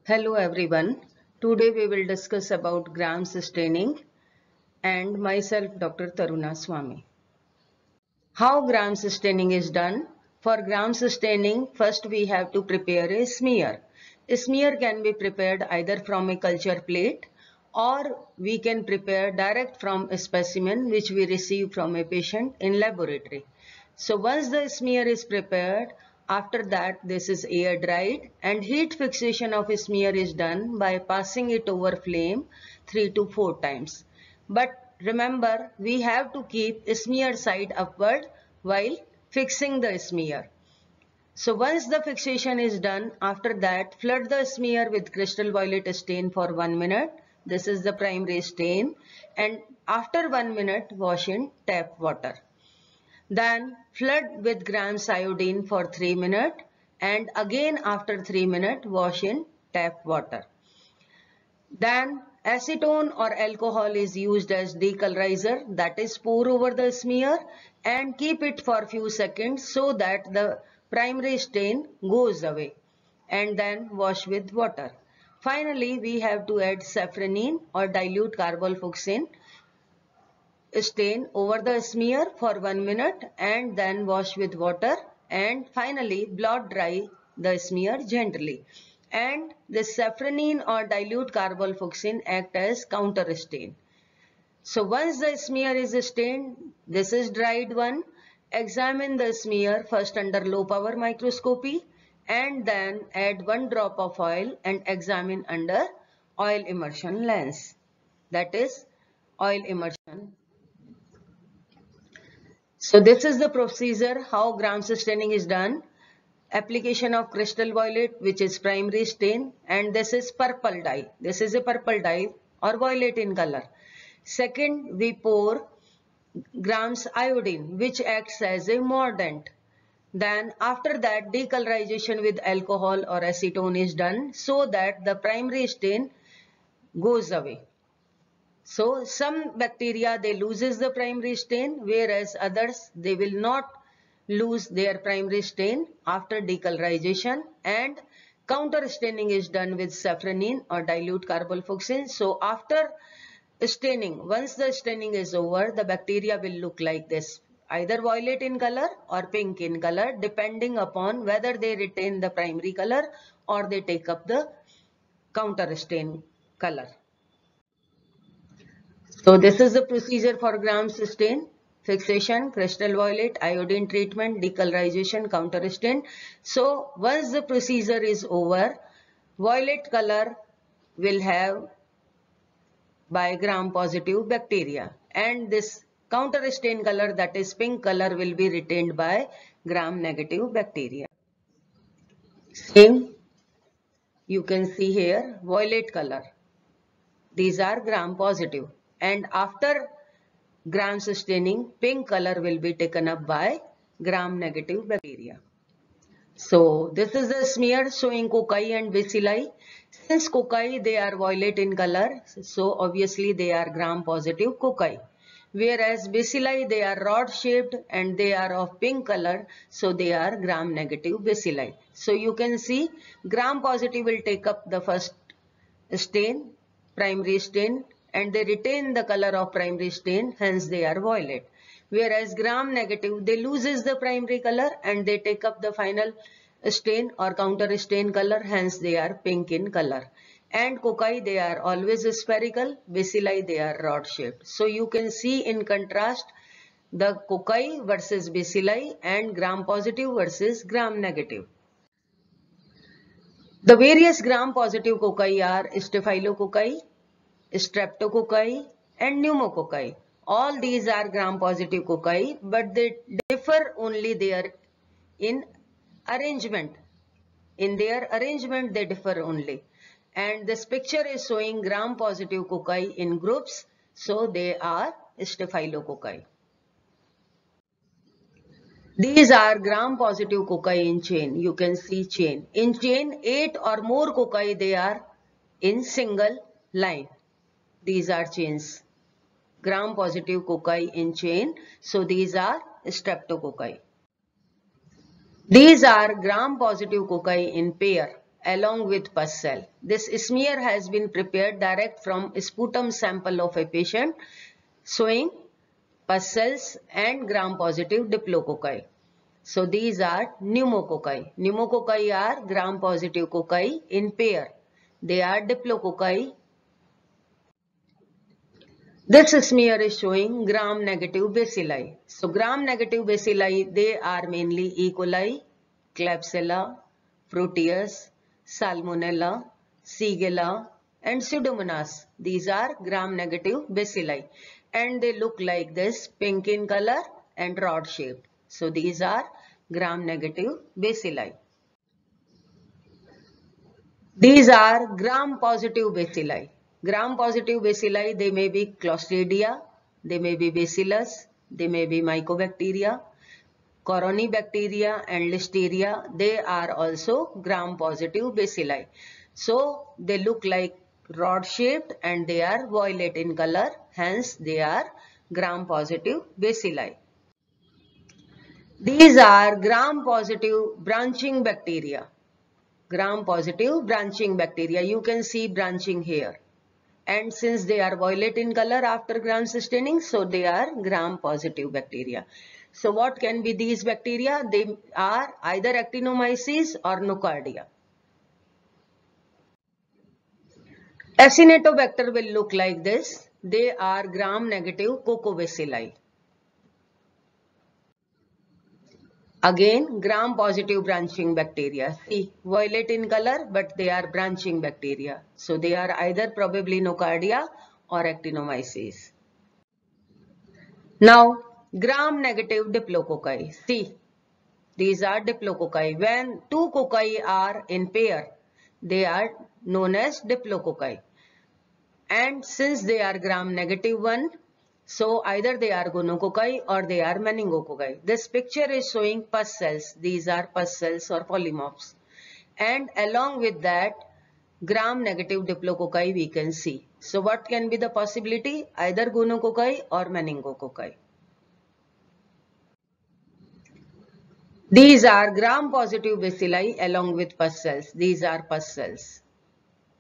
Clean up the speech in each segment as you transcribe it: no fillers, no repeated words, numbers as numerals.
Hello everyone. Today we will discuss about gram sustaining and myself Dr. Taruna Swami. How gram sustaining is done? For gram sustaining, first we have to prepare a smear. A smear can be prepared either from a culture plate or we can prepare direct from a specimen which we receive from a patient in laboratory. So once the smear is prepared, after that this is air dried and heat fixation of a smear is done by passing it over flame 3 to 4 times. But remember, we have to keep smear side upward while fixing the smear. So once the fixation is done, after that flood the smear with crystal violet stain for 1 minute. This is the primary stain, and after 1 minute wash in tap water. Then flood with grams iodine for 3 minutes and again after 3 minutes wash in tap water. Then acetone or alcohol is used as decolorizer, that is pour over the smear and keep it for few seconds so that the primary stain goes away and then wash with water. Finally, we have to add safranin or dilute carbolfuchsin stain over the smear for 1 minute and then wash with water and finally blot dry the smear gently. And the safranin or dilute carbolfuchsin act as counter stain. So once the smear is stained, this is dried one. Examine the smear first under low power microscopy and then add 1 drop of oil and examine under oil immersion lens. That is oil immersion. So this is the procedure how gram sustaining is done. Application of crystal violet, which is primary stain, and this is purple dye. This is a purple dye or violet in color. Second, we pour grams iodine, which acts as a mordant. Then after that decolorization with alcohol or acetone is done so that the primary stain goes away. So some bacteria they loses the primary stain, whereas others they will not lose their primary stain after decolorization, and counter staining is done with safranin or dilute carbolfuchsin. So after staining, once the staining is over, the bacteria will look like this, either violet in color or pink in color, depending upon whether they retain the primary color or they take up the counter stain color. So this is the procedure for gram stain: fixation, crystal violet, iodine treatment, decolorization, counter stain. So once the procedure is over, violet color will have by gram positive bacteria and this counter stain color, that is pink color, will be retained by gram negative bacteria. Same you can see here, violet color. These are gram positive, and after gram sustaining, pink color will be taken up by gram negative bacteria. So this is the smear showing cocci and bacilli. Since cocci they are violet in color, so obviously they are gram positive cocci. Whereas bacilli they are rod shaped and they are of pink color, so they are gram negative bacilli. So you can see gram positive will take up the first stain, primary stain, and they retain the color of primary stain, hence they are violet. Whereas gram negative, they loses the primary color and they take up the final stain or counter stain color, hence they are pink in color. And cocci, they are always spherical, bacilli they are rod shaped. So you can see in contrast the cocci versus bacilli and gram positive versus gram negative. The various gram-positive cocci are staphylococci, streptococci, and pneumococci. All these are gram-positive cocci, but they differ only there in arrangement. In their arrangement, they differ only. And this picture is showing gram-positive cocci in groups, so they are staphylococci. These are gram-positive cocci in chain. You can see chain. In chain, 8 or more cocci they are in single line. These are chains. Gram-positive cocci in chain. So these are streptococci. These are gram-positive cocci in pair. along with pus cell. This smear has been prepared direct from sputum sample of a patient showing pus cells and gram-positive diplococci. So these are pneumococci. Pneumococci are gram-positive cocci in pair. They are diplococci. This smear is showing gram-negative bacilli. So gram-negative bacilli, they are mainly E. coli, Klebsiella, Proteus, Salmonella, Shigella and Pseudomonas. These are gram-negative bacilli and they look like this, pink in color and rod shaped. So these are gram-negative bacilli. These are gram-positive bacilli. Gram-positive bacilli, they may be Clostridia, they may be Bacillus, they may be Mycobacteria, Corynebacteria and Listeria. They are also gram-positive bacilli. So they look like rod-shaped and they are violet in color. Hence, they are gram-positive bacilli. These are gram-positive branching bacteria. Gram-positive branching bacteria. You can see branching here. And since they are violet in color after gram staining, so they are gram-positive bacteria. So what can be these bacteria? They are either actinomyces or nocardia. Acinetobacter will look like this. They are gram-negative cocobacilli. Again, gram-positive branching bacteria. See, violet in color, but they are branching bacteria. So they are either probably nocardia or actinomyces. Now, gram-negative diplococci. See, these are diplococci. When two cocci are in pair, they are known as diplococci. And since they are gram-negative one, so either they are gonococci or they are meningococci. This picture is showing pus cells. These are pus cells or polymorphs. And along with that, gram-negative diplococci we can see. So what can be the possibility? Either gonococci or meningococci. These are gram-positive bacilli along with pus cells. These are pus cells.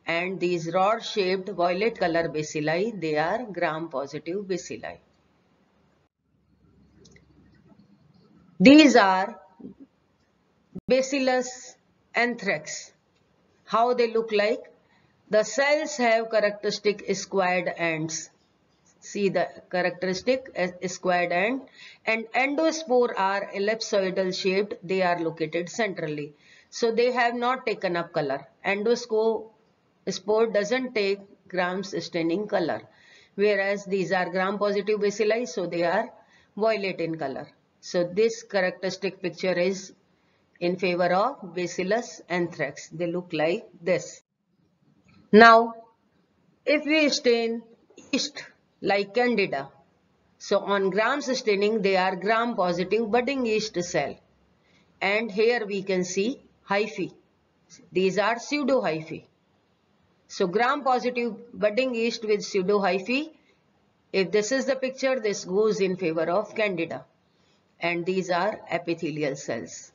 And these rod-shaped violet color bacilli, they are gram-positive bacilli. These are Bacillus anthrax. How they look like? The cells have characteristic squared ends. See the characteristic squared end, and endospore are ellipsoidal shaped. They are located centrally. So they have not taken up color. Endospore doesn't take gram staining color. Whereas these are gram-positive bacilli, so they are violet in color. So this characteristic picture is in favor of Bacillus anthrax. They look like this. Now, if we stain yeast like Candida, so on gram staining they are gram-positive budding yeast cell. And here we can see hyphae. These are pseudo-hyphae. So gram-positive budding yeast with pseudo-hyphae. If this is the picture, this goes in favor of Candida. And these are epithelial cells.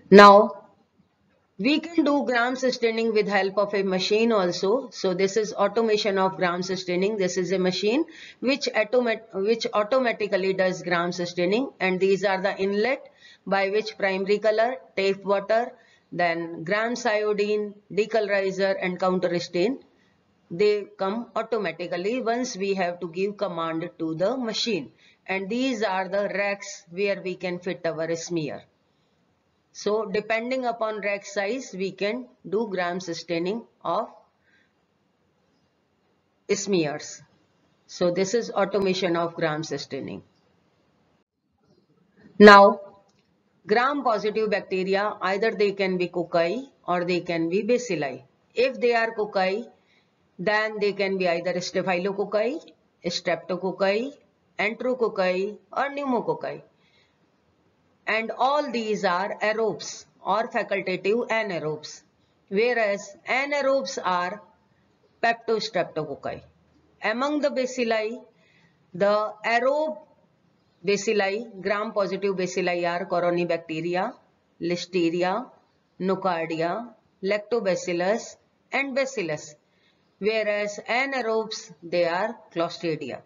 Now, we can do gram staining with help of a machine also. So this is automation of gram staining. This is a machine which automatically does gram staining, and these are the inlet by which primary color, tape water, then grams iodine, decolorizer and counter stain, they come automatically once we have to give command to the machine. And these are the racks where we can fit our smear. So depending upon rack size, we can do gram staining of smears. So this is automation of gram staining. Now, gram-positive bacteria, either they can be cocci or they can be bacilli. If they are cocci, then they can be either staphylococci, streptococci, enterococci or pneumococci. And all these are aerobes or facultative anaerobes, whereas anaerobes are peptostreptococci. Among the bacilli, the aerobe bacilli, gram-positive bacilli are Corynebacteria, Listeria, Nocardia, Lactobacillus and Bacillus, whereas anaerobes, they are Clostridia.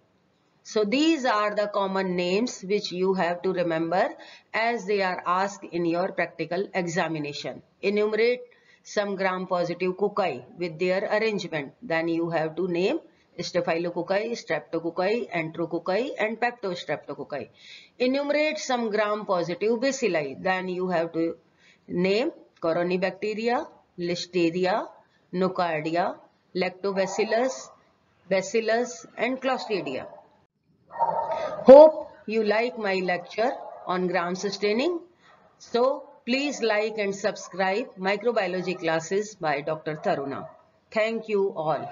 So these are the common names which you have to remember as they are asked in your practical examination. Enumerate some gram-positive cocci with their arrangement. Then you have to name Staphylococci, Streptococci, Enterococci and Peptostreptococci. Enumerate some gram-positive bacilli. Then you have to name Corynebacteria, Listeria, Nocardia, Lactobacillus, Bacillus and Clostridia. Hope you like my lecture on gram sustaining. So please like and subscribe microbiology classes by Dr. Taruna. Thank you all.